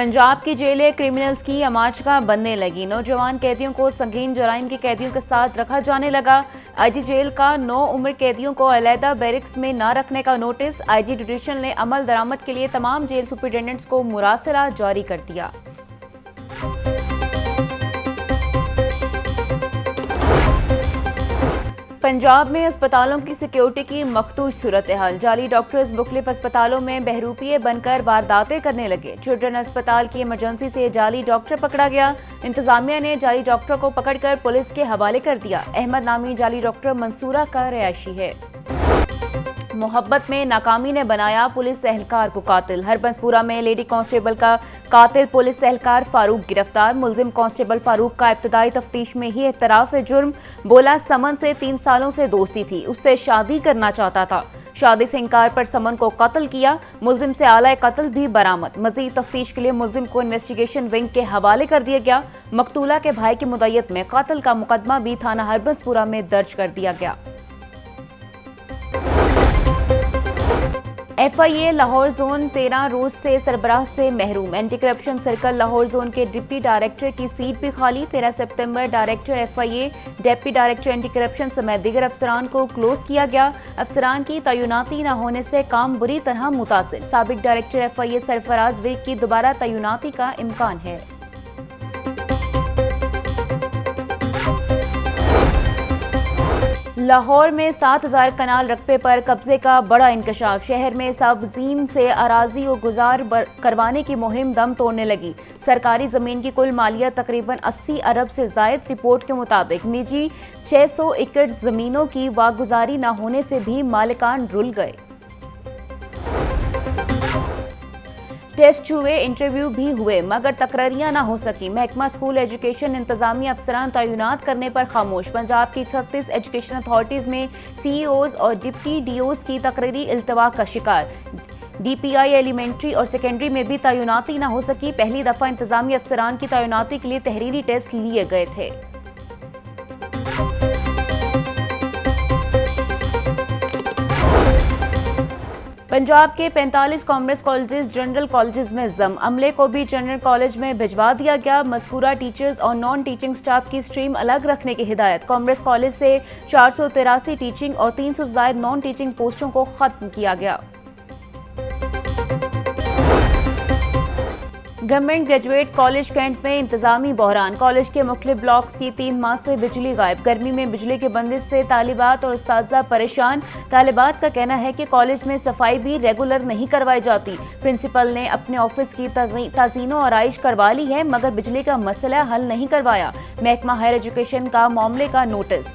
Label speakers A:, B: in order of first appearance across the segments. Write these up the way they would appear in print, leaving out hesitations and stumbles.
A: पंजाब की जेलें क्रिमिनल्स की अमाचका बनने लगी। नौजवान कैदियों को संगीन जराइम के कैदियों के साथ रखा जाने लगा। आईजी जेल का 9 उम्र कैदियों को अलहदा बैरिक्स में न रखने का नोटिस। आईजी जुडिशल ने अमल दरामद के लिए तमाम जेल सुपरिटेंडेंट्स को मुरासला जारी कर दिया। पंजाब में अस्पतालों की सिक्योरिटी की मखदूश सूरत हाल। जाली डॉक्टर्स मुख्तलिफ अस्पतालों में बहरूपिये बनकर वारदातें करने लगे। चिल्ड्रन अस्पताल की इमरजेंसी से जाली डॉक्टर पकड़ा गया। इंतजामिया ने जाली डॉक्टर को पकड़कर पुलिस के हवाले कर दिया। अहमद नामी जाली डॉक्टर मंसूरा का रिहायशी है। मोहब्बत में नाकामी ने बनाया पुलिस एहलकार को कातिल। हरबंसपुरा में लेडी कांस्टेबल का कातिल पुलिस एहलकार फारूक गिरफ्तार। मुलजिम कांस्टेबल फारूक का इब्तदाई तफ्तीश में ही एतराफ है जुर्म। बोला समन से 3 सालों से दोस्ती थी, उससे शादी करना चाहता था। शादी से इंकार पर समन को कत्ल किया। मुलजिम से आला कत्ल भी बरामद। मजीद तफ्तीश के लिए मुलजिम को इन्वेस्टिगेशन विंग के हवाले कर दिया गया। मकतूला के भाई की मुद्दत में कत्ल का मुकदमा भी थाना हरबंसपुरा में दर्ज कर दिया गया। FIA लाहौर जोन 13 रोज से सरबराह से महरूम। Anti corruption circle Lahore zone के डिप्टी डायरेक्टर की सीट भी खाली। 13 सितंबर director FIA, deputy director anti corruption समेत दीगर अफसरान को क्लोज किया गया। अफसरान की तैनाती न होने से काम बुरी तरह मुतासिर। साबिक डायरेक्टर FIA सरफराज विर्क की दोबारा तैनाती का इम्कान है। लाहौर में 7000 कनाल रकबे पर कब्जे का बड़ा इंकशाफ। शहर में सबजीन से अराजी और गुजार करवाने की मुहिम दम तोड़ने लगी। सरकारी जमीन की कुल मालियत तकरीबन 80 अरब से जायद। रिपोर्ट के मुताबिक निजी 600 एकड़ जमीनों की वागुजारी न होने से भी मालिकान रुल गए। टेस्ट हुए, इंटरव्यू भी हुए, मगर तकरारियां न हो सकी। महकमा स्कूल एजुकेशन इंतजामी अफसरान तैनात करने पर खामोश। पंजाब की 36 एजुकेशन अथॉरिटीज में CEOs और डिप्टी DOs की तकरीरी इल्तवा का शिकार। DPI एलिमेंट्री और सेकेंडरी में भी तैनाती न हो सकी। पहली दफा इंतजामी अफसरान की तैनाती के लिए तहरीरी टेस्ट लिए गए थे। पंजाब के 45 कॉमर्स कॉलेजेस जनरल कॉलेजेस में जम। अमले को भी जनरल कॉलेज में भिजवा दिया गया। मज़कूरा टीचर्स और नॉन टीचिंग स्टाफ की स्ट्रीम अलग रखने की हिदायत। कॉमर्स कॉलेज से 483 टीचिंग और 300 से ज़ायद नॉन टीचिंग पोस्टों को खत्म किया गया। गवर्नमेंट ग्रेजुएट कॉलेज कैंट में इंतजामी बहरान। कॉलेज के मुख्तलिफ ब्लॉक्स की 3 माह से बिजली गायब। गर्मी में बिजली की बंदिश से तालिबात और उस्ताज़ा परेशान। तालिबात का कहना है कि कॉलेज में सफाई भी रेगुलर नहीं करवाई जाती। प्रिंसिपल ने अपने ऑफिस की तज़ीनो आराइश करवा ली है, मगर बिजली का मसला हल नहीं करवाया। महकमा हायर एजुकेशन का मामले का नोटिस।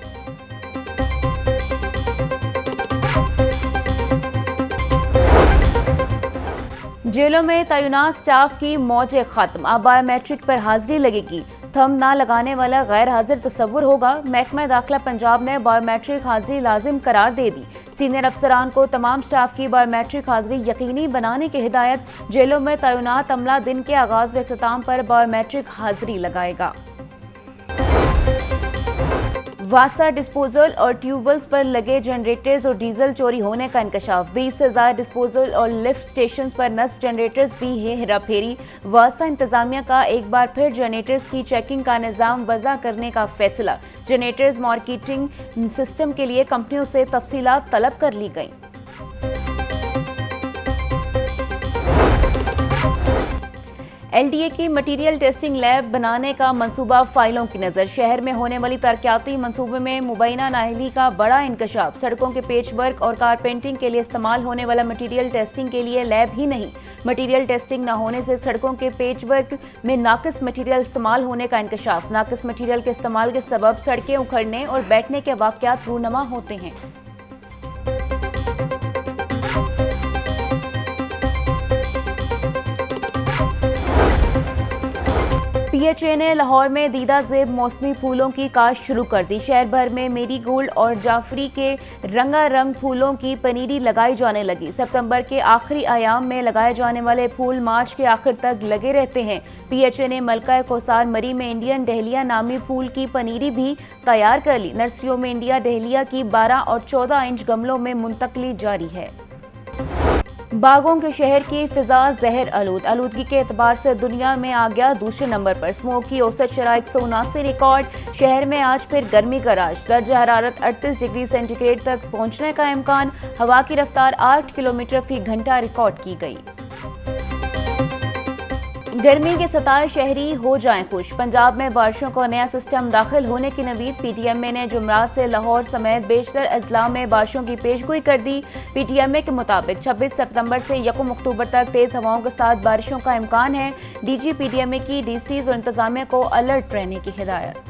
A: जेलों में तैनात स्टाफ की मौजें खत्म। अब बायोमेट्रिक पर हाजिरी लगेगी। थंब ना लगाने वाला गैर हाजिर तस्वुर होगा। महकमा दाखिला पंजाब ने बायोमेट्रिक हाजिरी लाजिम करार दे दी। सीनियर अफसरान को तमाम स्टाफ की बायोमेट्रिक हाजिरी यकीनी बनाने की हिदायत। जेलों में तैनात अमला दिन के आगाज व इख्तिताम पर बायोमेट्रिक हाजिरी लगाएगा। वासा डिस्पोजल और ट्यूबवेल्स पर लगे जनरेटर्स और डीजल चोरी होने का इंकशाफ। 20 से ज़्यादा डिस्पोजल और लिफ्ट स्टेशंस पर नस्ब जनरेटर्स भी है हेराफेरी। वासा इंतजामिया का एक बार फिर जनरेटर्स की चेकिंग का निज़ाम वज़ा करने का फैसला। जनरेटर्स मार्केटिंग सिस्टम के लिए कंपनियों से तफसीलात तलब कर ली गई। LDA की मटीरियल टेस्टिंग लैब बनाने का मंसूबा फाइलों की नज़र। शहर में होने वाली तरक्याती मंसूबे में मुबैना नाअहली का बड़ा इंकशाफ। सड़कों के पेच वर्क और कारपेंटिंग के लिए इस्तेमाल होने वाला मटीरियल टेस्टिंग के लिए लैब ही नहीं, मटीरियल टेस्टिंग न होने से सड़कों के पेच वर्क में नाकिस मटीरियल इस्तेमाल होने का इंकशाफ। नाकिस मटीरियल के इस्तेमाल के सबब सड़कें उखड़ने और बैठने के वाक़यात रूनमा होते हैं। PHA ने लाहौर में दीदा ज़ेब मौसमी फूलों की काश्त शुरू कर दी। शहर भर में मेरी गोल्ड और जाफरी के रंगारंग फूलों की पनीरी लगाई जाने लगी। सितंबर के आखिरी आयाम में लगाए जाने वाले फूल मार्च के आखिर तक लगे रहते हैं। PHA ने मलका कोसार मरी में इंडियन डहलिया नामी फूल की पनीरी भी तैयार कर ली। नर्सरियों में इंडिया डहलिया की 12 और 14 इंच गमलों में मुंतकली जारी है। बागों के शहर की फिजा जहर आलूद, आलूदगी के एतबार से दुनिया में आ गया दूसरे नंबर पर। स्मोक की औसत शरह 179 रिकॉर्ड। शहर में आज फिर गर्मी का राज, दर्जा हरारत 38 डिग्री सेंटीग्रेड तक पहुंचने का इम्कान। हवा की रफ्तार 8 किलोमीटर फी घंटा रिकॉर्ड की गई। गर्मी के सताए शहरी हो जाएं खुश, पंजाब में बारिशों का नया सिस्टम दाखिल होने की नवीद। पीटीएमए ने जुमरात से लाहौर समेत बेशतर अजला में बारिशों की पेशगोई कर दी। पीटीएमए के मुताबिक 26 सितंबर से 1 अक्टूबर तक तेज हवाओं के साथ बारिशों का इम्कान है। डीजी पीटीएमए की डीसीज और इंतजामिया को अलर्ट रहने की हिदायत।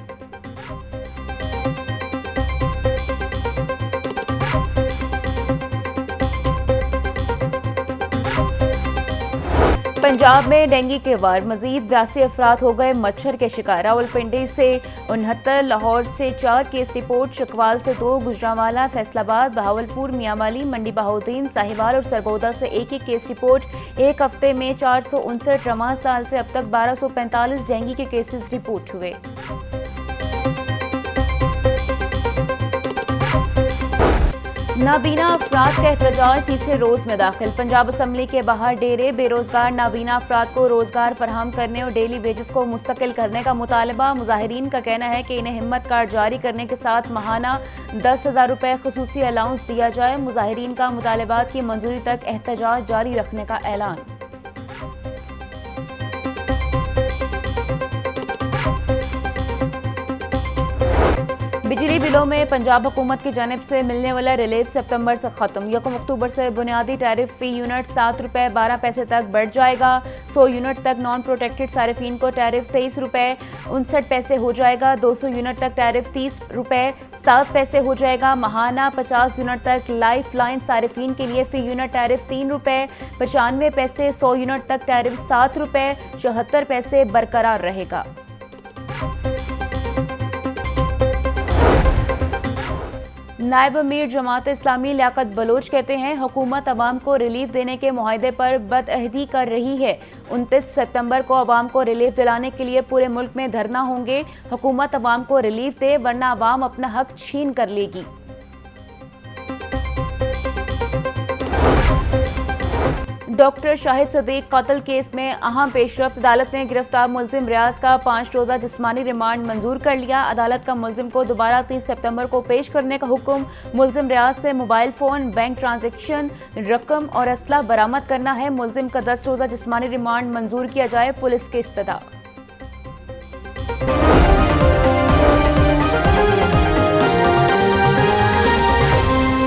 A: पंजाब में डेंगू के वार, मजीद 82 अफराद हो गए मच्छर के शिकार। रावलपिंडी से 69, लाहौर से 4 केस रिपोर्ट, चकवाल से 2, गुजरांवाला, फैसलाबाद, बहावलपुर, मियांवाली, मंडी बहाउद्दीन, साहिवाल और सरगोदा से एक केस रिपोर्ट। एक हफ्ते में 459, रवां साल से अब तक 1245 डेंगू के केसेस रिपोर्ट हुए। नाबीना अफराद का एहतजाज तीसरे रोज में दाखिल। पंजाब असम्बली के बाहर डेरे, बेरोजगार नाबीना अफराद को रोजगार फराहम करने और डेली वेजेस को मुस्तकिल करने का मुतालबा। मुजाहिरीन का कहना है कि इन्हें हिम्मत कार्ड जारी करने के साथ माहाना 10,000 रुपये खसूसी अलाउंस दिया जाए। मुजाहिरीन का मुतालबात की मंजूरी तक एहतजाज जारी रखने का ऐलान। बिजली बिलों में पंजाब हुकूमत की जानिब से मिलने वाला रिलीफ सितंबर से खत्म। 1 अक्टूबर से बुनियादी टैरिफ फी यूनिट 7 रुपये 12 पैसे तक बढ़ जाएगा। 100 यूनिट तक नॉन प्रोटेक्टेड सारिफीन को टैरिफ 23 रुपये 59 पैसे हो जाएगा। 200 यूनिट तक टैरिफ 30 रुपये 7 पैसे हो जाएगा। माहाना 50 यूनिट तक लाइफ लाइन सारिफीन के लिए फी यूनिट टैरिफ 3 रुपये 95 पैसे। 100 यूनिट तक टैरिफ 7 रुपये 74 पैसे बरकरार रहेगा। नायब अमीर जमात इस्लामी लियाकत बलोच कहते हैं, हुकूमत अवाम को रिलीफ देने के मुआहदे पर बदअहदी कर रही है। 29 सितंबर को अवाम को रिलीफ दिलाने के लिए पूरे मुल्क में धरना होंगे। हुकूमत अवाम को रिलीफ दे वरना अवाम अपना हक छीन कर लेगी। डॉक्टर शाहिद सदीक कत्ल केस में अहम पेशरफ्त, अदालत ने गिरफ्तार मुलजिम रियाज का 5 रोज़ा जिस्मानी रिमांड मंजूर कर लिया। अदालत का मुलजिम को दोबारा 30 सितंबर को पेश करने का हुक्म। मुलजिम रियाज से मोबाइल फ़ोन, बैंक ट्रांजैक्शन, रकम और असला बरामद करना है। मुलजिम का 10 रोज़ा जिस्मानी रिमांड मंजूर किया जाए, पुलिस की इस्तदा।